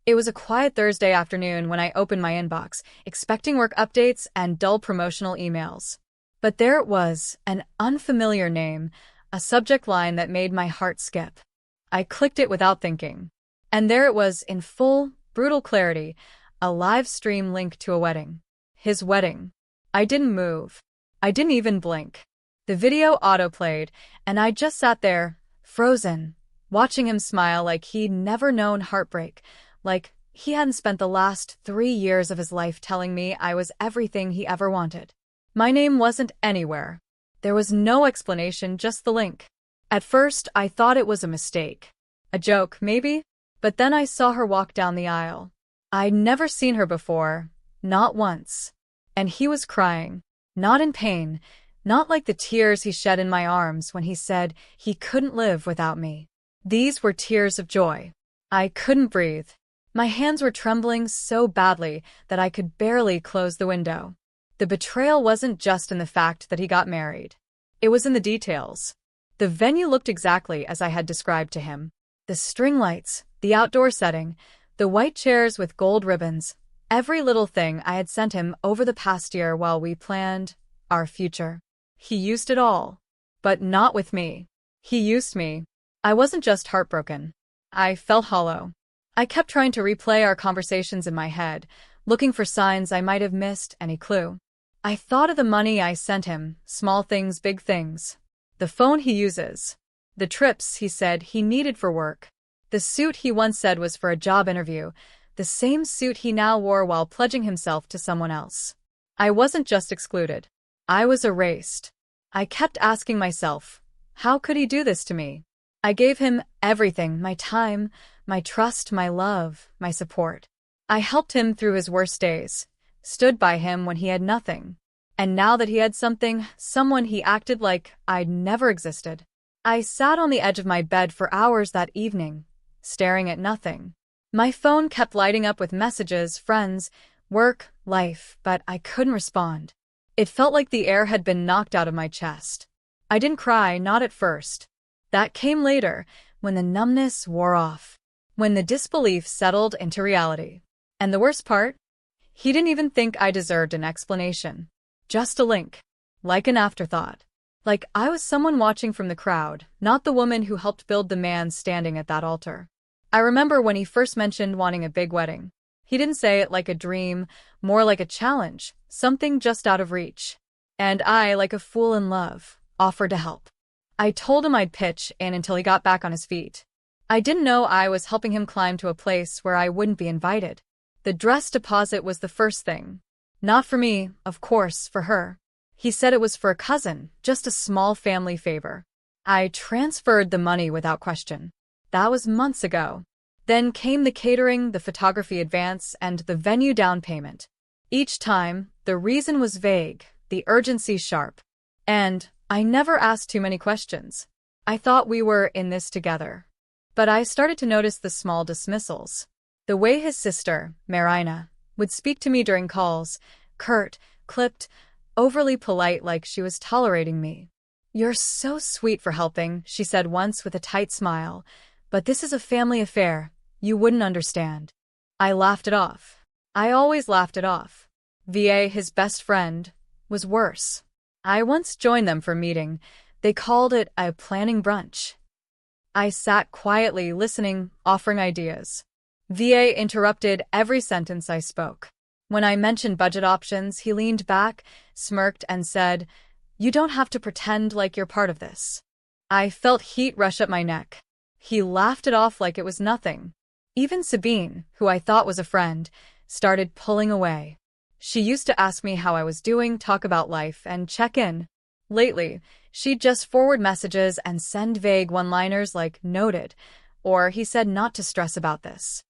It was a quiet Thursday afternoon when I opened my inbox, expecting work updates and dull promotional emails. But there it was, an unfamiliar name, a subject line that made my heart skip. I clicked it without thinking. And there it was, in full, brutal clarity, a live stream link to a wedding. His wedding. I didn't move. I didn't even blink. The video autoplayed, and I just sat there, frozen, watching him smile like he'd never known heartbreak, like he hadn't spent the last 3 years of his life telling me I was everything he ever wanted. My name wasn't anywhere. There was no explanation, just the link. At first, I thought it was a mistake. A joke, maybe? But then I saw her walk down the aisle. I'd never seen her before, not once. And he was crying, not in pain, not like the tears he shed in my arms when he said he couldn't live without me. These were tears of joy. I couldn't breathe. My hands were trembling so badly that I could barely close the window. The betrayal wasn't just in the fact that he got married. It was in the details. The venue looked exactly as I had described to him. The string lights, the outdoor setting, the white chairs with gold ribbons, every little thing I had sent him over the past year while we planned our future. He used it all. But not with me. He used me. I wasn't just heartbroken. I felt hollow. I kept trying to replay our conversations in my head, looking for signs I might have missed, any clue. I thought of the money I sent him, small things, big things. The phone he uses. The trips he said he needed for work. The suit he once said was for a job interview. The same suit he now wore while pledging himself to someone else. I wasn't just excluded. I was erased. I kept asking myself, how could he do this to me? I gave him everything, my time, my trust, my love, my support. I helped him through his worst days, stood by him when he had nothing. And now that he had something, someone, he acted like I'd never existed. I sat on the edge of my bed for hours that evening, staring at nothing. My phone kept lighting up with messages, friends, work, life, but I couldn't respond. It felt like the air had been knocked out of my chest. I didn't cry, not at first. That came later, when the numbness wore off, when the disbelief settled into reality. And the worst part? He didn't even think I deserved an explanation. Just a link. Like an afterthought. Like I was someone watching from the crowd, not the woman who helped build the man standing at that altar. I remember when he first mentioned wanting a big wedding. He didn't say it like a dream, more like a challenge, something just out of reach. And I, like a fool in love, offered to help. I told him I'd pitch in until he got back on his feet. I didn't know I was helping him climb to a place where I wouldn't be invited. The dress deposit was the first thing. Not for me, of course, for her. He said it was for a cousin, just a small family favor. I transferred the money without question. That was months ago. Then came the catering, the photography advance, and the venue down payment. Each time, the reason was vague, the urgency sharp. And I never asked too many questions. I thought we were in this together. But I started to notice the small dismissals. The way his sister, Marina, would speak to me during calls, curt, clipped, overly polite, like she was tolerating me. "You're so sweet for helping," she said once with a tight smile. "But this is a family affair. You wouldn't understand." I laughed it off. I always laughed it off. VA, his best friend, was worse. I once joined them for a meeting. They called it a planning brunch. I sat quietly listening, offering ideas. VA interrupted every sentence I spoke. When I mentioned budget options, he leaned back, smirked, and said, "You don't have to pretend like you're part of this." I felt heat rush up my neck. He laughed it off like it was nothing. Even Sabine, who I thought was a friend, started pulling away. She used to ask me how I was doing, talk about life, and check in. Lately, she'd just forward messages and send vague one-liners like "noted," or "he said not to stress about this."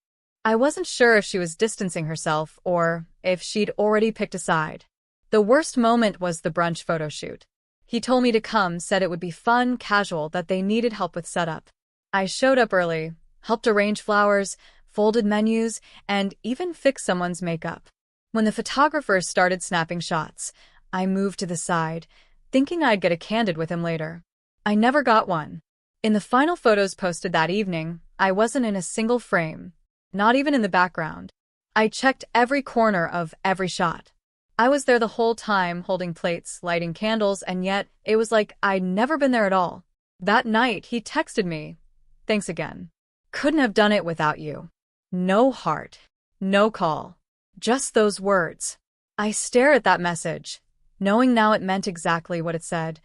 I wasn't sure if she was distancing herself or if she'd already picked a side. The worst moment was the brunch photo shoot. He told me to come, said it would be fun, casual, that they needed help with setup. I showed up early, helped arrange flowers, folded menus, and even fixed someone's makeup. When the photographers started snapping shots, I moved to the side, thinking I'd get a candid with him later. I never got one. In the final photos posted that evening, I wasn't in a single frame. not even in the background. I checked every corner of every shot. I was there the whole time, holding plates, lighting candles, and yet it was like I'd never been there at all. That night, he texted me, "Thanks again. Couldn't have done it without you." No heart. No call. Just those words. I stare at that message, knowing now it meant exactly what it said.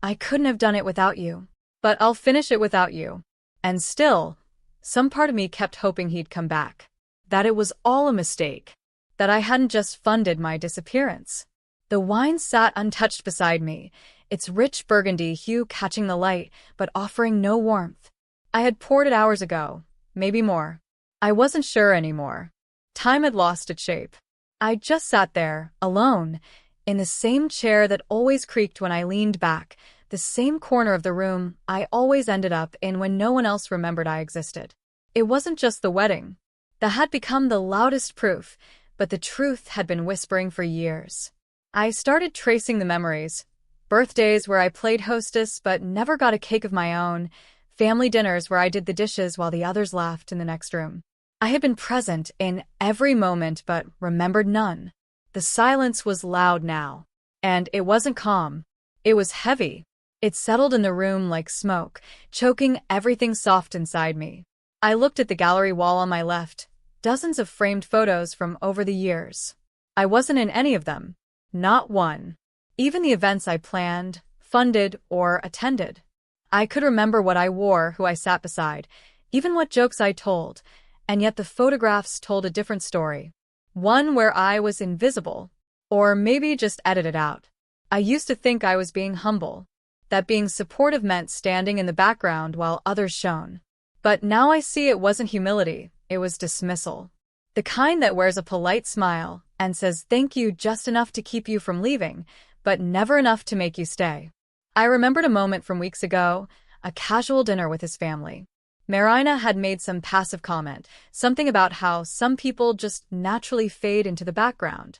I couldn't have done it without you. But I'll finish it without you. And still, some part of me kept hoping he'd come back. That it was all a mistake. That I hadn't just funded my disappearance. The wine sat untouched beside me, its rich burgundy hue catching the light, but offering no warmth. I had poured it hours ago, maybe more. I wasn't sure anymore. Time had lost its shape. I just sat there, alone, in the same chair that always creaked when I leaned back, the same corner of the room I always ended up in when no one else remembered I existed. It wasn't just the wedding. That had become the loudest proof, but the truth had been whispering for years. I started tracing the memories. Birthdays where I played hostess but never got a cake of my own. Family dinners where I did the dishes while the others laughed in the next room. I had been present in every moment but remembered none. The silence was loud now. And it wasn't calm. It was heavy. It settled in the room like smoke, choking everything soft inside me. I looked at the gallery wall on my left, dozens of framed photos from over the years. I wasn't in any of them. Not one. Even the events I planned, funded, or attended. I could remember what I wore, who I sat beside, even what jokes I told, and yet the photographs told a different story. One where I was invisible, or maybe just edited out. I used to think I was being humble, that being supportive meant standing in the background while others shone. But now I see it wasn't humility, it was dismissal. The kind that wears a polite smile and says thank you just enough to keep you from leaving, but never enough to make you stay. I remembered a moment from weeks ago, a casual dinner with his family. Marina had made some passive comment, something about how some people just naturally fade into the background.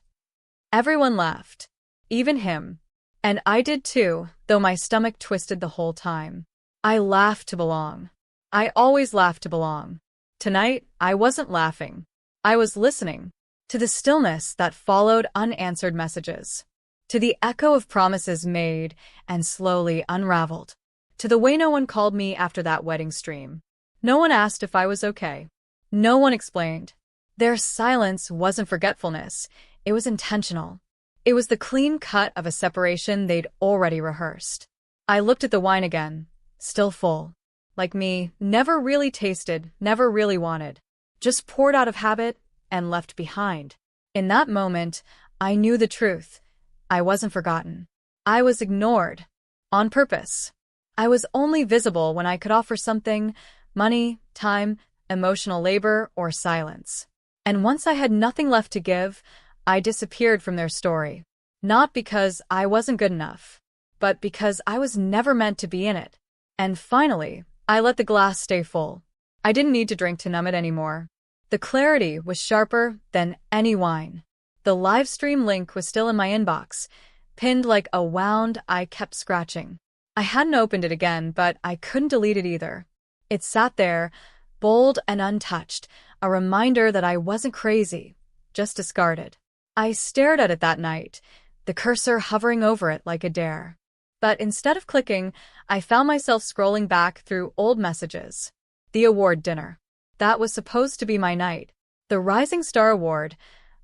Everyone laughed. Even him. And I did too, though my stomach twisted the whole time. I laughed to belong. I always laughed to belong. Tonight, I wasn't laughing. I was listening. To the stillness that followed unanswered messages. To the echo of promises made and slowly unraveled. To the way no one called me after that wedding stream. No one asked if I was okay. No one explained. Their silence wasn't forgetfulness. It was intentional. It was the clean cut of a separation they'd already rehearsed. I looked at the wine again, still full. Like me, never really tasted, never really wanted. Just poured out of habit and left behind. In that moment, I knew the truth. I wasn't forgotten. I was ignored. On purpose. I was only visible when I could offer something: money, time, emotional labor, or silence. And once I had nothing left to give, I disappeared from their story. Not because I wasn't good enough, but because I was never meant to be in it. And finally, I let the glass stay full. I didn't need to drink to numb it anymore. The clarity was sharper than any wine. The Livestream link was still in my inbox, pinned like a wound I kept scratching. I hadn't opened it again, but I couldn't delete it either. It sat there, bold and untouched, a reminder that I wasn't crazy, just discarded. I stared at it that night, the cursor hovering over it like a dare. But instead of clicking, I found myself scrolling back through old messages. The award dinner. That was supposed to be my night. The Rising Star Award.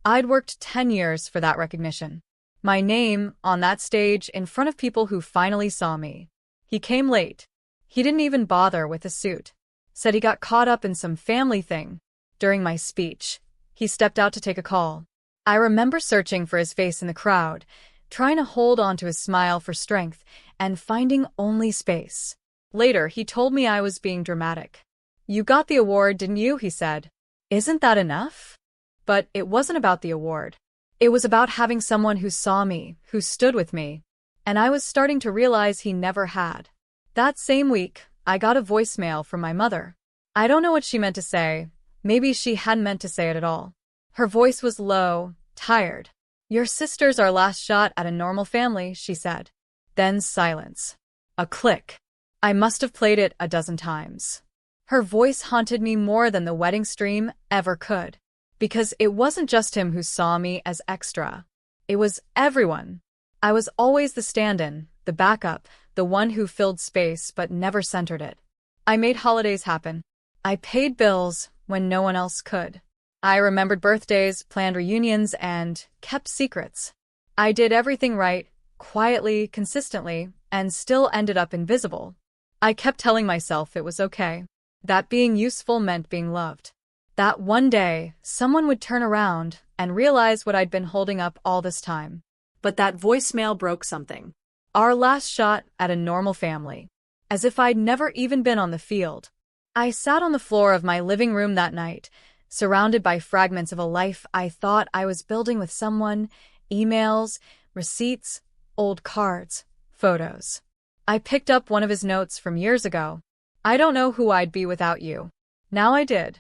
I'd worked 10 years for that recognition. My name on that stage in front of people who finally saw me. He came late. He didn't even bother with a suit. Said he got caught up in some family thing. During my speech, he stepped out to take a call. I remember searching for his face in the crowd, trying to hold on to his smile for strength, and finding only space. Later, he told me I was being dramatic. "You got the award, didn't you?" he said. "Isn't that enough?" But it wasn't about the award. It was about having someone who saw me, who stood with me. And I was starting to realize he never had. That same week, I got a voicemail from my mother. I don't know what she meant to say. Maybe she hadn't meant to say it at all. Her voice was low, tired. "Your sister's our last shot at a normal family," she said. Then silence. A click. I must have played it a dozen times. Her voice haunted me more than the wedding stream ever could. Because it wasn't just him who saw me as extra. It was everyone. I was always the stand-in, the backup, the one who filled space but never centered it. I made holidays happen. I paid bills when no one else could. I remembered birthdays, planned reunions, and kept secrets. I did everything right, quietly, consistently, and still ended up invisible. I kept telling myself it was okay. That being useful meant being loved. That one day, someone would turn around and realize what I'd been holding up all this time. But that voicemail broke something. Our last shot at a normal family. As if I'd never even been on the field. I sat on the floor of my living room that night, surrounded by fragments of a life I thought I was building with someone, emails, receipts, old cards, photos. I picked up one of his notes from years ago. I don't know who I'd be without you. Now I did.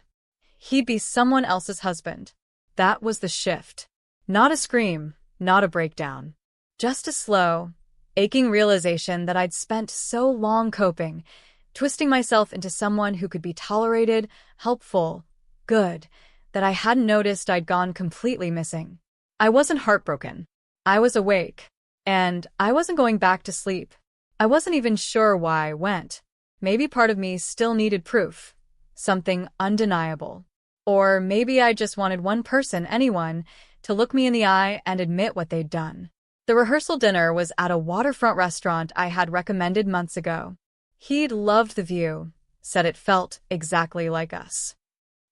He'd be someone else's husband. That was the shift. Not a scream, not a breakdown. Just a slow, aching realization that I'd spent so long coping, twisting myself into someone who could be tolerated, helpful, good, that I hadn't noticed I'd gone completely missing. I wasn't heartbroken. I was awake. And I wasn't going back to sleep. I wasn't even sure why I went. Maybe part of me still needed proof. Something undeniable. Or maybe I just wanted one person, anyone, to look me in the eye and admit what they'd done. The rehearsal dinner was at a waterfront restaurant I had recommended months ago. He'd loved the view, said it felt exactly like us.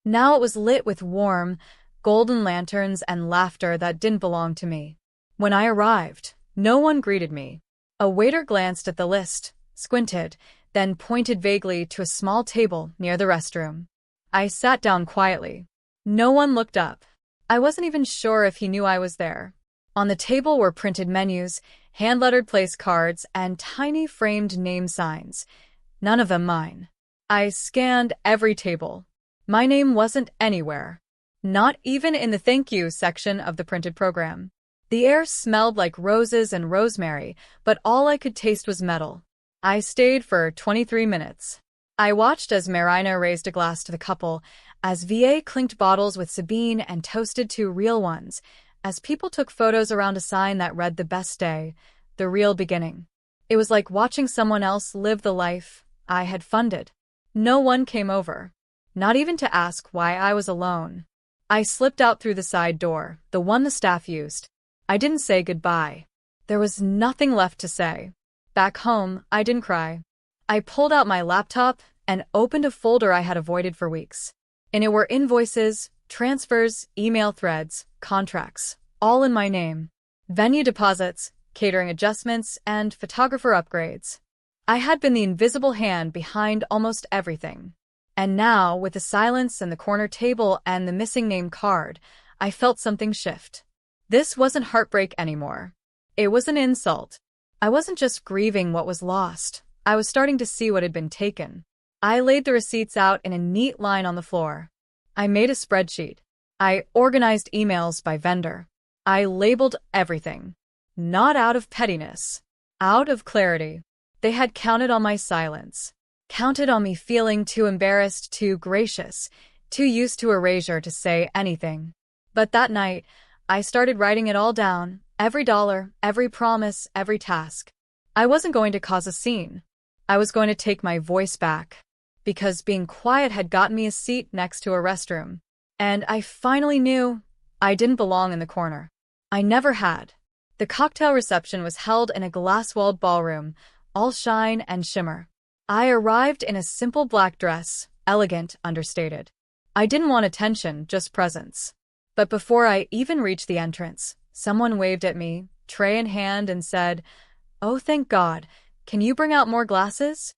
Now it was lit with warm, golden lanterns and laughter that didn't belong to me. When I arrived, no one greeted me. A waiter glanced at the list, squinted, then pointed vaguely to a small table near the restroom. I sat down quietly. No one looked up. I wasn't even sure if he knew I was there. On the table were printed menus, hand-lettered place cards, and tiny framed name signs. None of them mine. I scanned every table. My name wasn't anywhere. Not even in the thank you section of the printed program. The air smelled like roses and rosemary, but all I could taste was metal. I stayed for 23 minutes. I watched as Marina raised a glass to the couple, as VA clinked bottles with Sabine and toasted two real ones, as people took photos around a sign that read the best day, the real beginning. It was like watching someone else live the life I had funded. No one came over. Not even to ask why I was alone. I slipped out through the side door, the one the staff used. I didn't say goodbye. There was nothing left to say. Back home, I didn't cry. I pulled out my laptop and opened a folder I had avoided for weeks. In it were invoices, transfers, email threads, contracts, all in my name. Venue deposits, catering adjustments, and photographer upgrades. I had been the invisible hand behind almost everything. And now, with the silence and the corner table and the missing name card, I felt something shift. This wasn't heartbreak anymore. It was an insult. I wasn't just grieving what was lost. I was starting to see what had been taken. I laid the receipts out in a neat line on the floor. I made a spreadsheet. I organized emails by vendor. I labeled everything. Not out of pettiness. Out of clarity. They had counted on my silence. Counted on me feeling too embarrassed, too gracious, too used to erasure to say anything. But that night, I started writing it all down, every dollar, every promise, every task. I wasn't going to cause a scene. I was going to take my voice back. Because being quiet had gotten me a seat next to a restroom. And I finally knew I didn't belong in the corner. I never had. The cocktail reception was held in a glass-walled ballroom, all shine and shimmer. I arrived in a simple black dress, elegant, understated. I didn't want attention, just presence. But before I even reached the entrance, someone waved at me, tray in hand, and said, "Oh, thank God. Can you bring out more glasses?"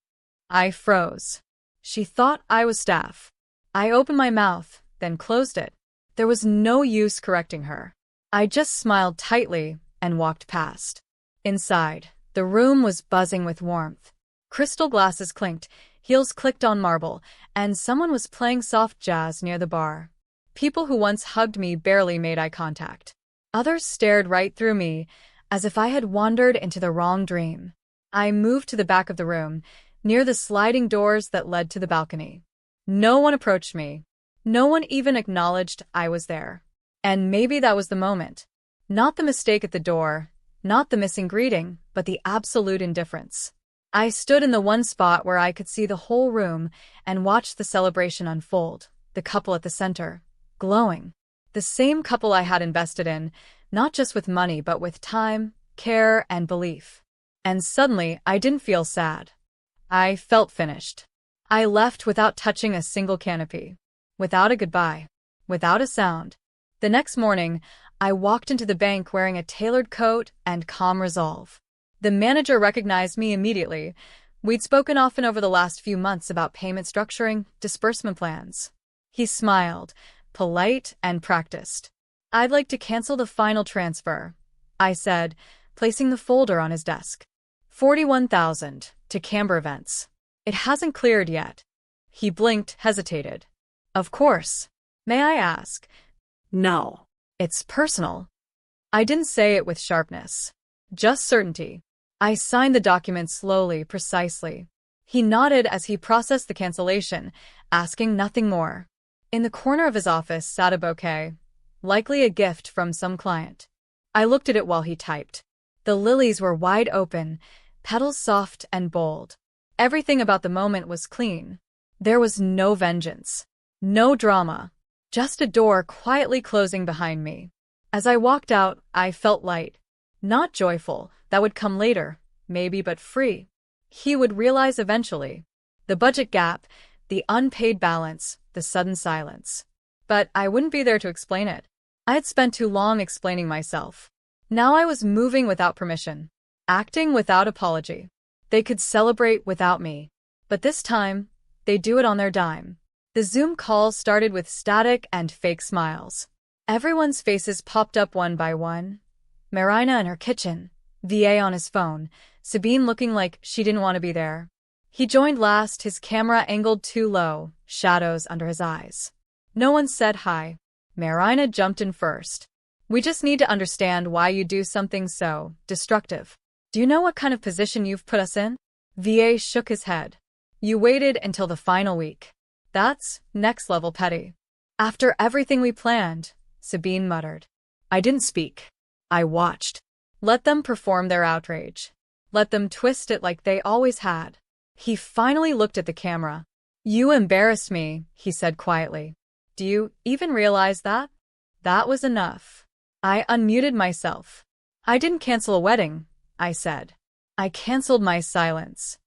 I froze. She thought I was staff. I opened my mouth, then closed it. There was no use correcting her. I just smiled tightly and walked past. Inside, the room was buzzing with warmth. Crystal glasses clinked, heels clicked on marble, and someone was playing soft jazz near the bar. People who once hugged me barely made eye contact. Others stared right through me, as if I had wandered into the wrong dream. I moved to the back of the room, near the sliding doors that led to the balcony. No one approached me. No one even acknowledged I was there. And maybe that was the moment. Not the mistake at the door, not the missing greeting, but the absolute indifference. I stood in the one spot where I could see the whole room and watched the celebration unfold, the couple at the center, glowing. The same couple I had invested in, not just with money but with time, care, and belief. And suddenly, I didn't feel sad. I felt finished. I left without touching a single canopy, without a goodbye, without a sound. The next morning, I walked into the bank wearing a tailored coat and calm resolve. The manager recognized me immediately. We'd spoken often over the last few months about payment structuring, disbursement plans. He smiled, polite and practiced. "I'd like to cancel the final transfer," I said, placing the folder on his desk. 41,000 to Camber Events. "It hasn't cleared yet." He blinked, hesitated. "Of course. May I ask?" "No." "It's personal." I didn't say it with sharpness. Just certainty. I signed the document slowly, precisely. He nodded as he processed the cancellation, asking nothing more. In the corner of his office sat a bouquet, likely a gift from some client. I looked at it while he typed. The lilies were wide open, petals soft and bold. Everything about the moment was clean. There was no vengeance, no drama, just a door quietly closing behind me. As I walked out, I felt light. Not joyful, that would come later, maybe, but free. He would realize eventually. The budget gap, the unpaid balance, the sudden silence. But I wouldn't be there to explain it. I had spent too long explaining myself. Now I was moving without permission, acting without apology. They could celebrate without me. But this time, they'd do it on their dime. The Zoom call started with static and fake smiles. Everyone's faces popped up one by one. Marina in her kitchen, VA on his phone, Sabine looking like she didn't want to be there. He joined last, his camera angled too low, shadows under his eyes. No one said hi. Marina jumped in first. "We just need to understand why you do something so destructive. Do you know what kind of position you've put us in?" VA shook his head. "You waited until the final week. That's next level petty." "After everything we planned," Sabine muttered. I didn't speak. I watched. Let them perform their outrage. Let them twist it like they always had. He finally looked at the camera. "You embarrassed me," he said quietly. "Do you even realize that?" That was enough. I unmuted myself. "I didn't cancel a wedding," I said. "I canceled my silence."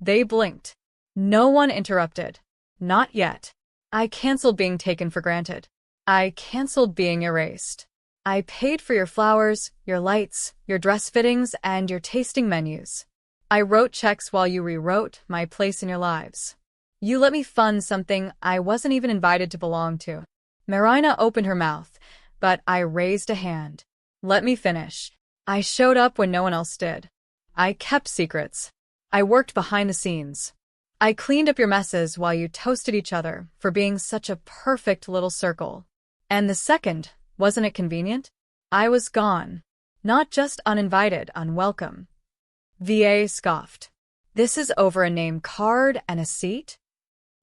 They blinked. No one interrupted. Not yet. "I canceled being taken for granted. I canceled being erased. I paid for your flowers, your lights, your dress fittings, and your tasting menus. I wrote checks while you rewrote my place in your lives. You let me fund something I wasn't even invited to belong to." Marina opened her mouth, but I raised a hand. "Let me finish. I showed up when no one else did. I kept secrets. I worked behind the scenes. I cleaned up your messes while you toasted each other for being such a perfect little circle. And the second, wasn't it convenient? I was gone. Not just uninvited, unwelcome." VA scoffed. "This is over a name card and a seat?"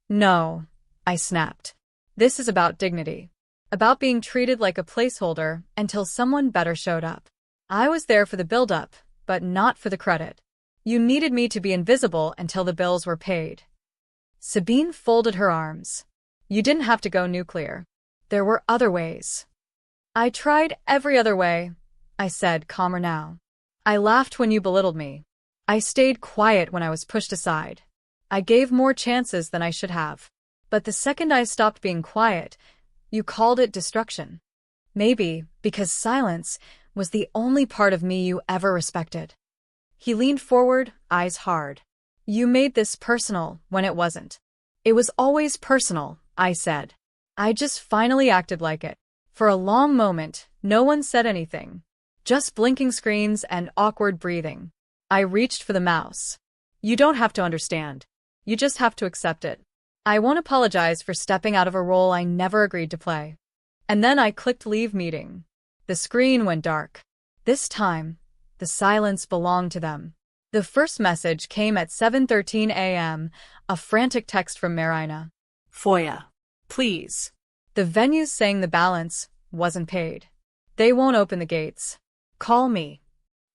"No," I snapped. "This is about dignity. About being treated like a placeholder until someone better showed up. I was there for the build-up, but not for the credit. You needed me to be invisible until the bills were paid." Sabine folded her arms. "You didn't have to go nuclear. There were other ways." "I tried every other way," I said, calmer now. "I laughed when you belittled me. I stayed quiet when I was pushed aside. I gave more chances than I should have. But the second I stopped being quiet, you called it destruction. Maybe because silence was the only part of me you ever respected." He leaned forward, eyes hard. "You made this personal when it wasn't." "It was always personal," I said. I just finally acted like it. For a long moment, no one said anything. Just blinking screens and awkward breathing. I reached for the mouse. "You don't have to understand. You just have to accept it. I won't apologize for stepping out of a role I never agreed to play." And then I clicked leave meeting. The screen went dark. This time, the silence belonged to them. The first message came at 7:13 a.m., a frantic text from Marina. FOIA. Please. The venue's saying the balance wasn't paid. They won't open the gates. Call me.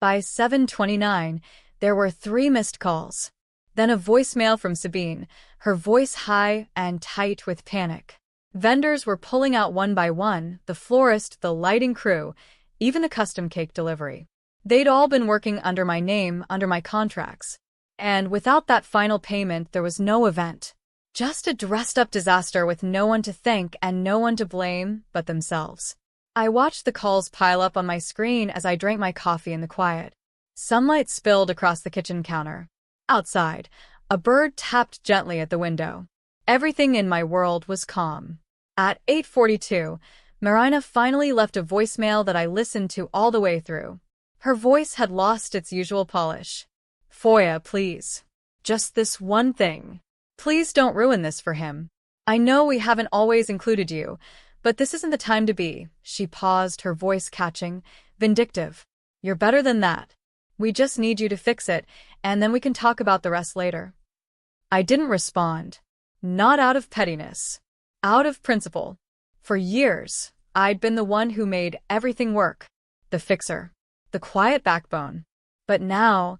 By 7:29, there were 3 missed calls. Then a voicemail from Sabine, her voice high and tight with panic. Vendors were pulling out one by one, the florist, the lighting crew, even the custom cake delivery. They'd all been working under my name, under my contracts. And without that final payment, there was no event. Just a dressed-up disaster with no one to thank and no one to blame but themselves. I watched the calls pile up on my screen as I drank my coffee in the quiet. Sunlight spilled across the kitchen counter. Outside, a bird tapped gently at the window. Everything in my world was calm. At 8:42, Marina finally left a voicemail that I listened to all the way through. Her voice had lost its usual polish. FOIA, please. Just this one thing. Please don't ruin this for him. I know we haven't always included you, but this isn't the time to be. She paused, her voice catching, vindictive. You're better than that. We just need you to fix it, and then we can talk about the rest later. I didn't respond. Not out of pettiness. Out of principle. For years, I'd been the one who made everything work. The fixer. The quiet backbone. But now,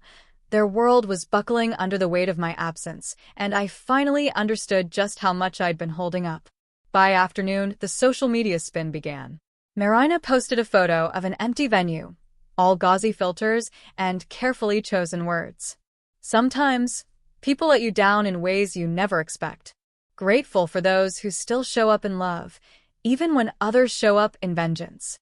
their world was buckling under the weight of my absence, and I finally understood just how much I'd been holding up. By afternoon, the social media spin began. Marina posted a photo of an empty venue, all gauzy filters and carefully chosen words. Sometimes, people let you down in ways you never expect. Grateful for those who still show up in love, even when others show up in vengeance.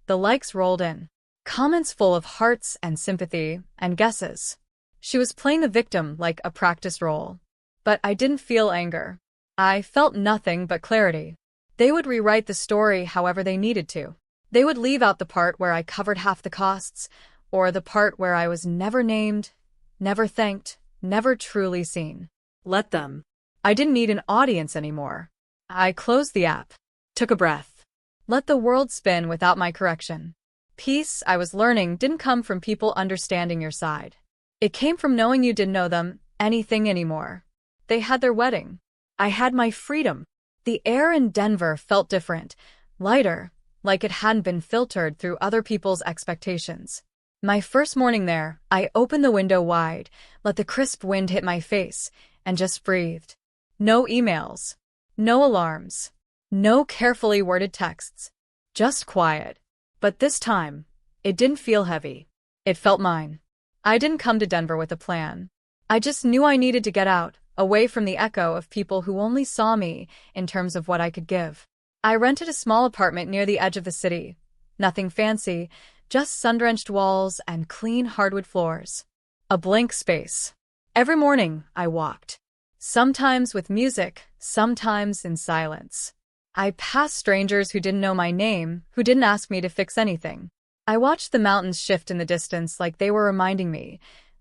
The likes rolled in. Comments full of hearts and sympathy and guesses. She was playing the victim like a practice role. But I didn't feel anger. I felt nothing but clarity. They would rewrite the story however they needed to. They would leave out the part where I covered half the costs, or the part where I was never named, never thanked, never truly seen. Let them. I didn't need an audience anymore. I closed the app, took a breath. Let the world spin without my correction. Peace, I was learning, didn't come from people understanding your side. It came from knowing you didn't know them anything anymore. They had their wedding. I had my freedom. The air in Denver felt different, lighter, like it hadn't been filtered through other people's expectations. My first morning there, I opened the window wide, let the crisp wind hit my face, and just breathed. No emails. No alarms. No carefully worded texts. Just quiet. But this time, it didn't feel heavy. It felt mine. I didn't come to Denver with a plan. I just knew I needed to get out, away from the echo of people who only saw me in terms of what I could give. I rented a small apartment near the edge of the city. Nothing fancy, just sun-drenched walls and clean hardwood floors. A blank space. Every morning, I walked. Sometimes with music, sometimes in silence. I passed strangers who didn't know my name, who didn't ask me to fix anything. I watched the mountains shift in the distance like they were reminding me,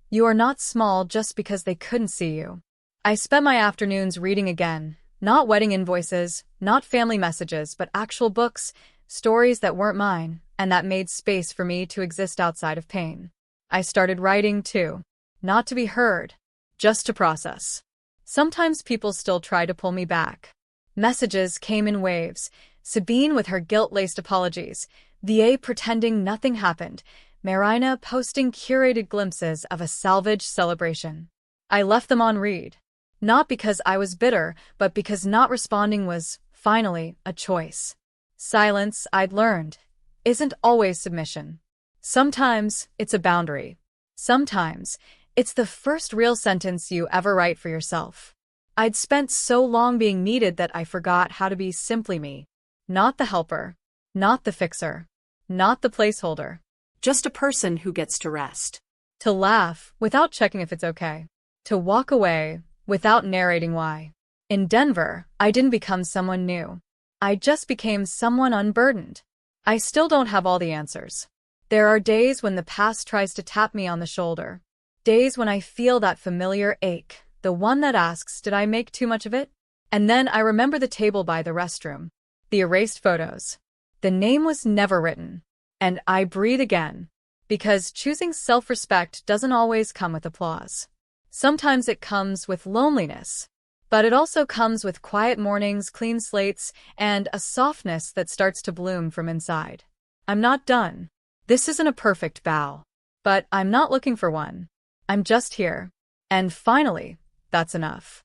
you are not small just because they couldn't see you. I spent my afternoons reading again, not wedding invoices, not family messages, but actual books, stories that weren't mine, and that made space for me to exist outside of pain. I started writing too, not to be heard, just to process. Sometimes people still try to pull me back. Messages came in waves, Sabine with her guilt-laced apologies, VA pretending nothing happened, Marina posting curated glimpses of a salvage celebration. I left them on read. Not because I was bitter, but because not responding was, finally, a choice. Silence, I'd learned, isn't always submission. Sometimes it's a boundary. Sometimes it's the first real sentence you ever write for yourself. I'd spent so long being needed that I forgot how to be simply me. Not the helper. Not the fixer. Not the placeholder. Just a person who gets to rest. To laugh without checking if it's okay. To walk away without narrating why. In Denver, I didn't become someone new. I just became someone unburdened. I still don't have all the answers. There are days when the past tries to tap me on the shoulder. Days when I feel that familiar ache, the one that asks, did I make too much of it? And then I remember the table by the restroom. The erased photos. The name was never written. And I breathe again. Because choosing self-respect doesn't always come with applause. Sometimes it comes with loneliness. But it also comes with quiet mornings, clean slates, and a softness that starts to bloom from inside. I'm not done. This isn't a perfect bow. But I'm not looking for one. I'm just here. And finally, that's enough.